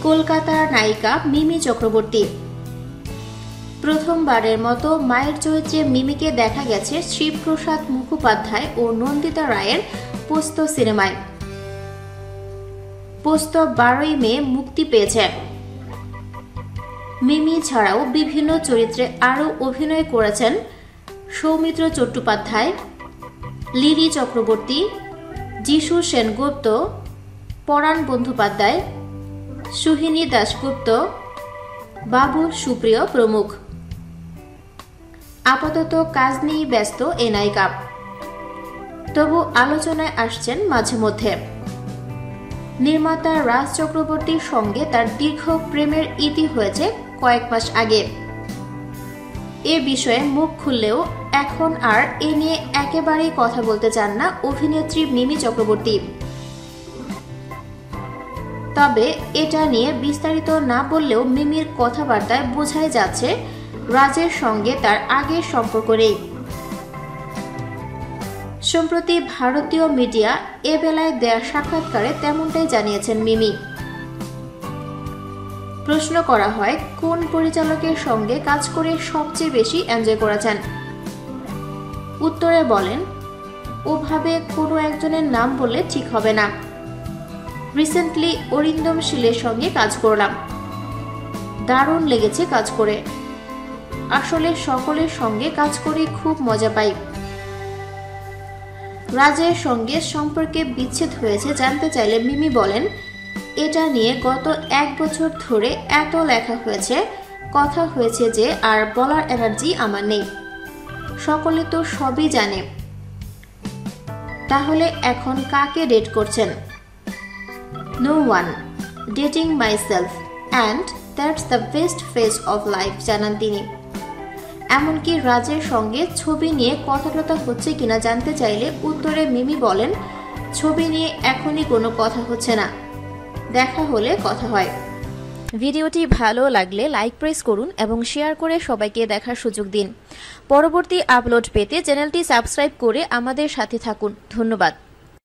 কলকাতার নায়িকা মিমি চক্রবর্তী। প্রথমবারের মতো মায়ের চরিত্রে মিমিকে দেখা গেছে শিবপ্রসাদ মুখোপাধ্যায় ও নন্দিতা রায়ের পোস্ত সিনেমায়। পোস্ত 12ই মে মুক্তি পেয়েছে। মিমি ছাড়াও বিভিন্ন চরিত্রে আরও অভিনয় করেছেন সৌমিত্র চট্টোপাধ্যায়, লিলি চক্রবর্তী, যিশু সেনগুপ্ত, পরাণ বন্দ্যোপাধ্যায়, সোহিনী দাশগুপ্ত, বাবু সুপ্রিয় প্রমুখ। আপাতত কাজ নিয়ে ব্যস্ত এই নায়িকা, তবু আলোচনায় আসছেন মাঝে মধ্যে। নির্মাতা রাজ চক্রবর্তীর সঙ্গে তার দীর্ঘ প্রেমের ইতি হয়েছে কয়েক মাস আগে। এ বিষয়ে মুখ খুললেও এখন আর এ নিয়ে একেবারেই কথা বলতে চান না অভিনেত্রী মিমি চক্রবর্তী। তবে এটা নিয়ে বিস্তারিত না বললেও মিমির কথাবার্তায় বোঝাই যাচ্ছে রাজের সঙ্গে তার আগের সম্পর্ক নেই। সম্প্রতি ভারতীয় মিডিয়া এ বেলায় দেয়া সাক্ষাৎকারে তেমনটাই জানিয়েছেন মিমি। প্রশ্ন করা হয় কোন পরিচালকের সঙ্গে কাজ করে সবচেয়ে বেশি এনজয় করেছেন। উত্তরে বলেন, ওভাবে কোনো একজনের নাম বললে ঠিক হবে না। রিসেন্টলি অরিন্দম শীলের সঙ্গে কাজ করলাম, দারুণ লেগেছে কাজ করে। আসলে সকলের সঙ্গে কাজ করে খুব মজা পাই। রাজের সঙ্গে সম্পর্কে বিচ্ছেদ হয়েছে জানতে চাইলে মিমি বলেন, এটা নিয়ে গত 1 বছর ধরে এত লেখা হয়েছে, কথা হয়েছে যে আর বলার এনার্জি আমার নেই। সকলে তো সবই জানে। তাহলে এখন কাকে ডেট করছেন? No one, dating myself and that's the best phase of life জানান তিনি। এমনকি রাজের সঙ্গে ছবি নিয়ে কথা টথা হচ্ছে কিনা জানতে চাইলে উত্তরে মিমি বলেন, ছবি নিয়ে এখনই কোনো কথা হচ্ছে না, দেখা হলে কথা হয়। ভিডিওটি ভালো লাগলে লাইক প্রেস করুন এবং শেয়ার করে সবাইকে দেখার সুযোগ দিন। পরবর্তী আপলোড পেতে চ্যানেলটি সাবস্ক্রাইব করে আমাদের সাথে থাকুন। ধন্যবাদ।